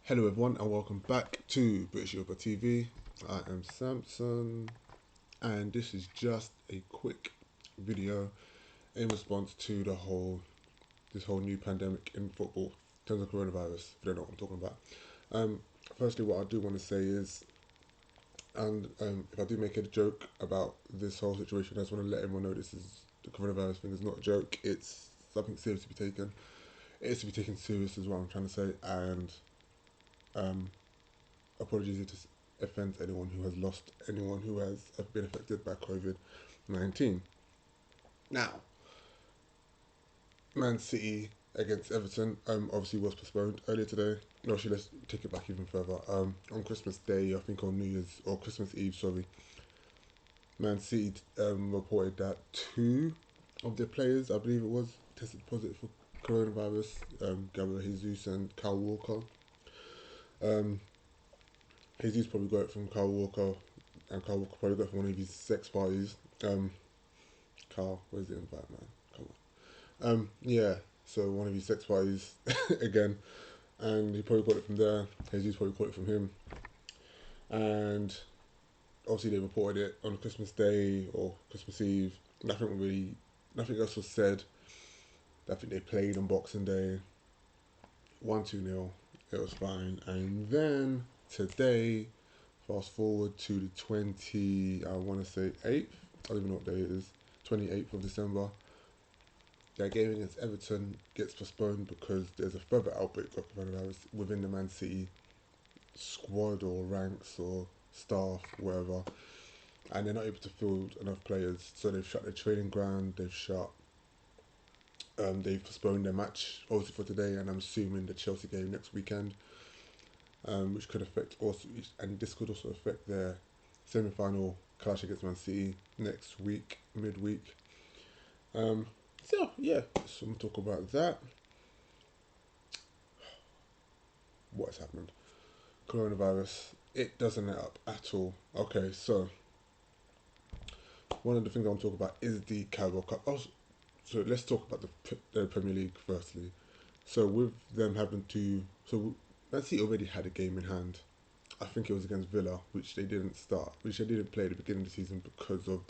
Hello everyone and welcome back to British Yoga TV. I am Samson and this is just a quick video in response to this whole new pandemic in football in terms of coronavirus, if you don't know what I'm talking about. Firstly, what I do want to say is, if I do make a joke about this whole situation, I just want to let everyone know the coronavirus thing is not a joke. It's something serious to be taken. It is to be taken serious is what I'm trying to say, and um, apologies if this offends anyone who has lost anyone who has been affected by COVID-19. Now, Man City against Everton obviously was postponed earlier today. No, actually, let's take it back even further. On Christmas Day, I think on New Year's or Christmas Eve, sorry, Man City reported that two of their players, I believe it was, tested positive for coronavirus. Gabriel Jesus and Kyle Walker. Jesus probably got it from Kyle Walker, and Kyle Walker probably got it from one of his sex parties. Kyle, where's the invite, man? Come on. Yeah, so one of his sex parties again, and he probably got it from there. Jesus probably got it from him, and obviously they reported it on Christmas Day or Christmas Eve. Nothing else was said. I think they played on Boxing Day, 1-2-0. It was fine, and then today, fast forward to the 8th, I don't even know what day it is, 28th of December. Their game against Everton gets postponed because there's a further outbreak of coronavirus within the Man City squad or ranks or staff, wherever, and they're not able to field enough players, so they've shut their training ground, they've postponed their match obviously for today, and I'm assuming the Chelsea game next weekend, which could affect also, and this could also affect their semi-final clash against Man City next week, midweek. So yeah, so I'm gonna talk about that. What's happened? Coronavirus. It doesn't let up at all. Okay, so one of the things I want to talk about is the Carabao Cup. Also, so let's talk about the Premier League firstly. So with them having to, so Man City already had a game in hand. I think it was against Villa, which they didn't play at the beginning of the season because of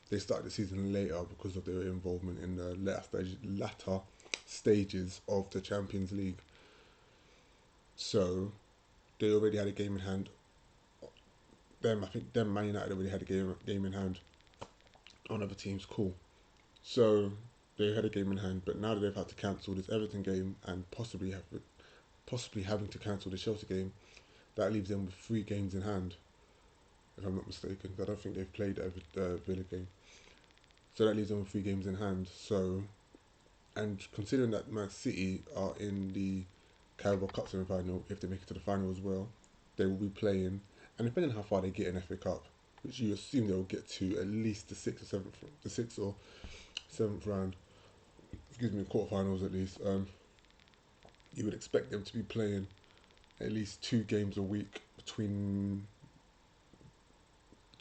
they started the season later because of their involvement in the latter stages of the Champions League. So they already had a game in hand. I think Man United already had a game in hand on other teams. Cool. So they had a game in hand, but now that they've had to cancel this Everton game and possibly having to cancel the Chelsea game, that leaves them with 3 games in hand, if I'm not mistaken. I don't think they've played the Villa game. So that leaves them with 3 games in hand. So, and considering that Man City are in the Carabao Cup semi-final, if they make it to the final as well, they will be playing, and depending on how far they get in FA Cup, which you assume they will get to at least the sixth or seventh round, quarterfinals at least. You would expect them to be playing at least 2 games a week between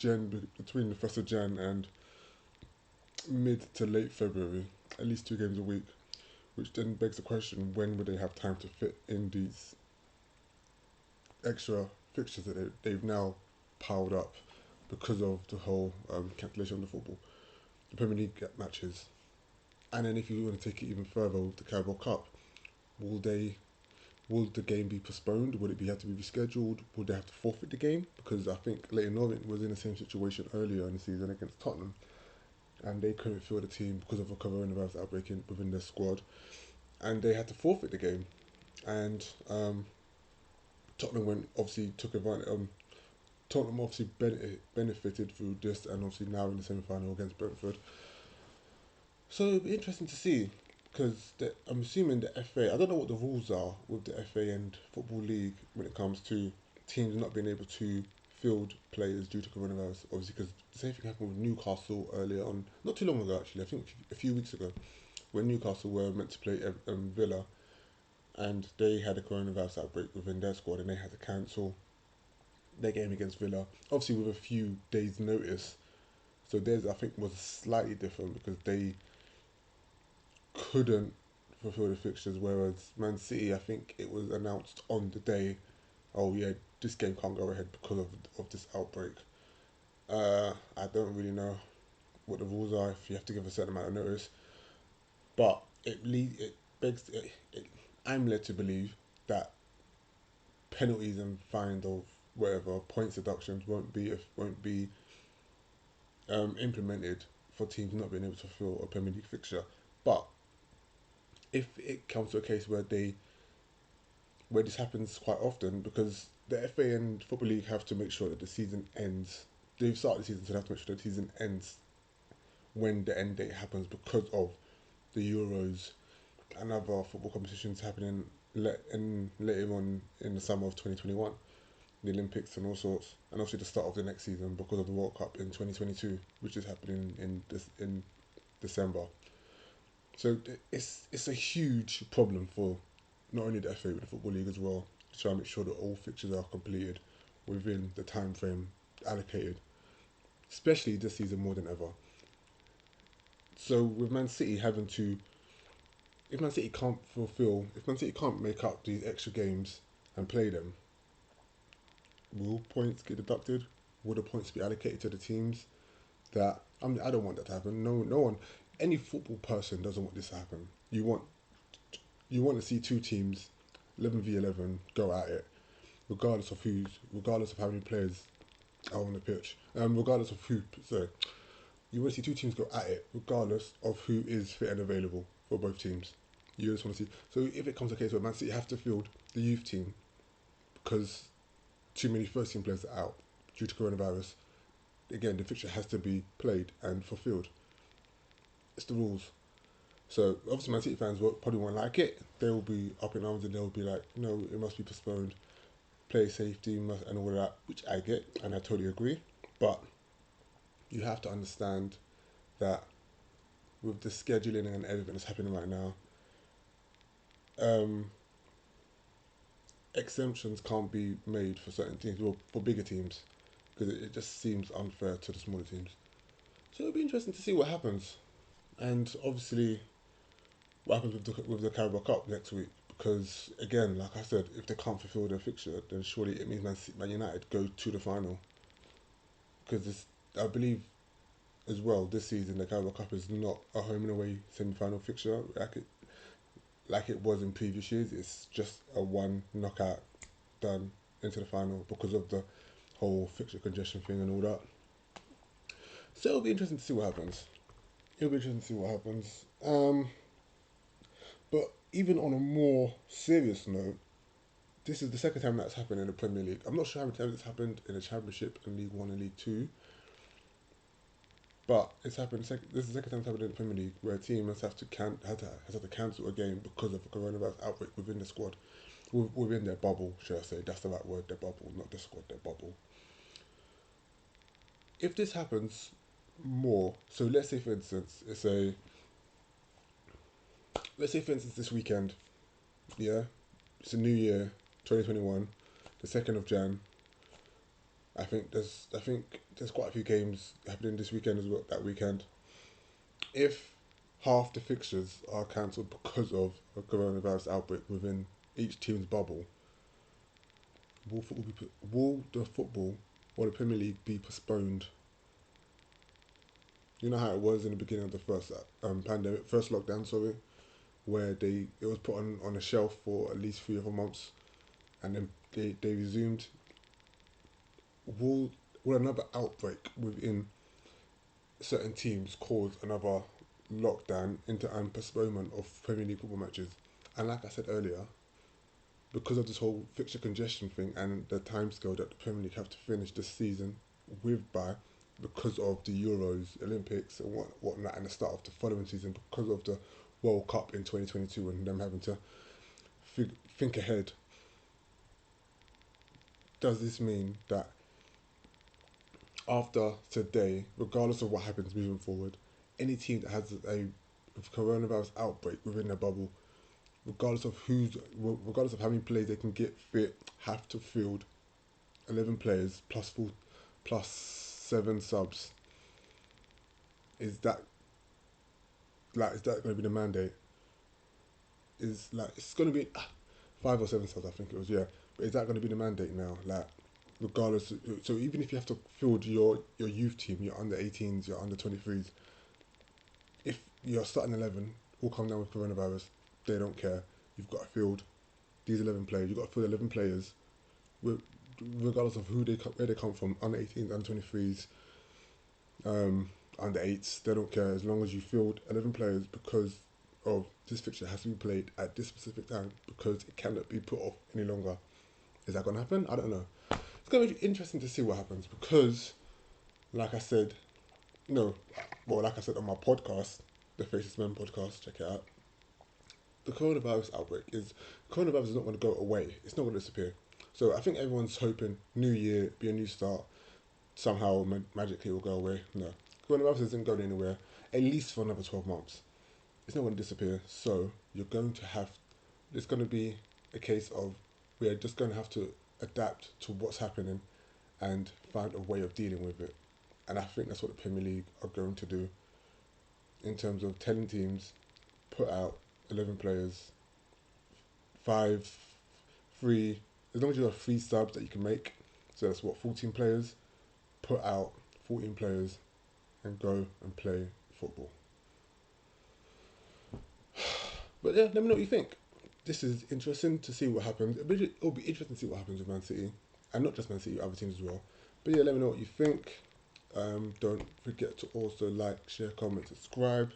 the 1st of Jan and mid to late February. At least 2 games a week, which then begs the question: when would they have time to fit in these extra fixtures that they've now piled up because of the whole cancellation of the Premier League matches? And then if you want to take it even further with the Carabao Cup, will the game be postponed? Will it have to be rescheduled? Will they have to forfeit the game? Because I think Leighton Orient was in the same situation earlier in the season against Tottenham, and they couldn't field the team because of a coronavirus outbreak within their squad, and they had to forfeit the game. And Tottenham took advantage. Tottenham obviously benefited through this, and obviously now in the semi-final against Brentford. So it'll be interesting to see, because I'm assuming the FA, I don't know what the rules are with the FA and Football League when it comes to teams not being able to field players due to coronavirus. Obviously, because the same thing happened with Newcastle earlier on, not too long ago actually, I think a few weeks ago, when Newcastle were meant to play Villa, and they had a coronavirus outbreak within their squad, and they had to cancel their game against Villa, obviously with a few days' notice. So theirs, I think, was slightly different because they couldn't fulfill the fixtures. Whereas Man City, I think it was announced on the day, oh yeah, this game can't go ahead because of this outbreak. I don't really know what the rules are if you have to give a certain amount of notice, but it begs I'm led to believe that penalties and fines of whatever points deductions won't be implemented for teams not being able to fulfill a Premier League fixture. But if it comes to a case where this happens quite often, because the FA and Football League have to make sure that the season ends. They've started the season, so they have to make sure the season ends when the end date happens because of the Euros and other football competitions happening later on in the summer of 2021, the Olympics and all sorts, and obviously the start of the next season because of the World Cup in 2022, which is happening in December. So it's a huge problem for not only the FA but the Football League as well to try and make sure that all fixtures are completed within the time frame allocated, especially this season more than ever. So with Man City having to, if Man City can't make up these extra games and play them, will points get deducted? Will the points be allocated to the teams? I don't want that to happen. No one, any football person doesn't want this to happen. You want to see two teams, 11v11, go at it, regardless of how many players are on the pitch, regardless of who. So you want to see two teams go at it, regardless of who is fit and available for both teams. You just want to see. So if it comes to a case where Man City have to field the youth team because too many first team players are out due to coronavirus, again the fixture has to be played and fulfilled. It's the rules. So obviously Man City fans probably won't like it. They will be up in arms and they'll be like, no, it must be postponed. Player safety and all of that, which I get and I totally agree. But you have to understand that with the scheduling and everything that's happening right now, um, exemptions can't be made for certain teams, well, for bigger teams, because it just seems unfair to the smaller teams. So it'll be interesting to see what happens, and obviously what happens with the Carabao Cup next week. Because again, like I said, if they can't fulfil their fixture, then surely it means Man United go to the final. Because I believe as well this season the Carabao Cup is not a home and away semi-final fixture like it was in previous years. It's just a one knockout done into the final because of the whole fixture congestion thing and all that. So it'll be interesting to see what happens. But even on a more serious note, this is the second time that's happened in the Premier League. I'm not sure how many times it's happened in the Championship and League One and League Two, but it's happened. This is the second time it's happened in the Premier League where a team has had to cancel a game because of a coronavirus outbreak within the squad, within their bubble, should I say? That's the right word. Their bubble, not the squad. Their bubble. If this happens more, so let's say for instance this weekend, yeah, it's a new year, 2021, the 2nd of Jan. I think there's quite a few games happening this weekend as well. That weekend, if half the fixtures are cancelled because of a coronavirus outbreak within each team's bubble, will the football or the Premier League be postponed? You know how it was in the beginning of the first pandemic, first lockdown, sorry, where it was put on a shelf for at least 3 or 4 months, and then they resumed. Will another outbreak within certain teams cause another lockdown into and postponement of Premier League football matches? And like I said earlier, because of this whole fixture congestion thing and the timescale that the Premier League have to finish this season with by, because of the Euros, Olympics, and whatnot, and the start of the following season because of the World Cup in 2022 and them having to think ahead. Does this mean that after today, regardless of what happens moving forward, any team that has a coronavirus outbreak within their bubble, regardless of how many players they can get fit, have to field 11 players plus 7 subs? Is that going to be the mandate? is like it's going to be 5 or 7 subs, I think it was. Yeah, but is that going to be the mandate now? Like, regardless, so even if you have to field your youth team, your under 18s, your under 23s, if you're starting 11, all come down with coronavirus, they don't care. You've got to field these 11 players. You've got to field 11 players, regardless of where they come from, under 18s, under 23s, under 8s. They don't care as long as you field 11 players because of this fixture has to be played at this specific time because it cannot be put off any longer. Is that going to happen? I don't know. It's going to be interesting to see what happens because, like I said, like I said on my podcast, the Faceless Men podcast, check it out. The coronavirus is not going to go away. It's not going to disappear. So I think everyone's hoping New Year, be a new start, somehow magically it will go away. No, coronavirus isn't going anywhere. At least for another 12 months. It's not going to disappear. So you're going to have. It's going to be a case of we're just going to have to adapt to what's happening and find a way of dealing with it. And I think that's what the Premier League are going to do in terms of telling teams, put out 11 players, 5, 3, as long as you have 3 subs that you can make, so that's 14 players, put out 14 players and go and play football. But yeah, let me know what you think. This is interesting to see what happens. It'll be interesting to see what happens with Man City. And not just Man City, other teams as well. But yeah, let me know what you think. Don't forget to also like, share, comment, subscribe.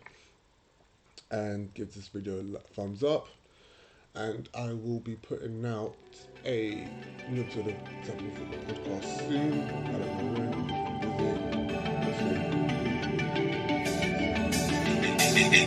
And give this video a thumbs up. And I will be putting out a new episode of Something Football Podcast soon. I don't know when. We'll see.